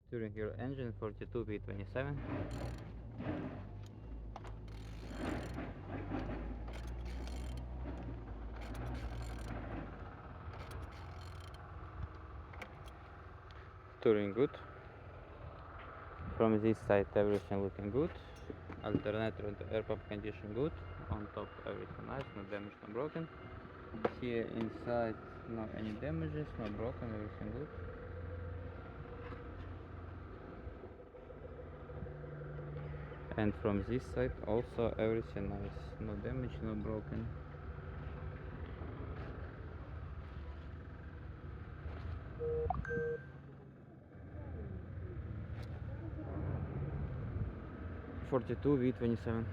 Steering wheel engine 42V27. Touring good. From this side everything looking good. Alternator and air pump condition good. On top everything nice, no damage, no broken. Here inside no any damages, no broken, everything good. And from this side also everything nice, no damage, no broken. (42V27)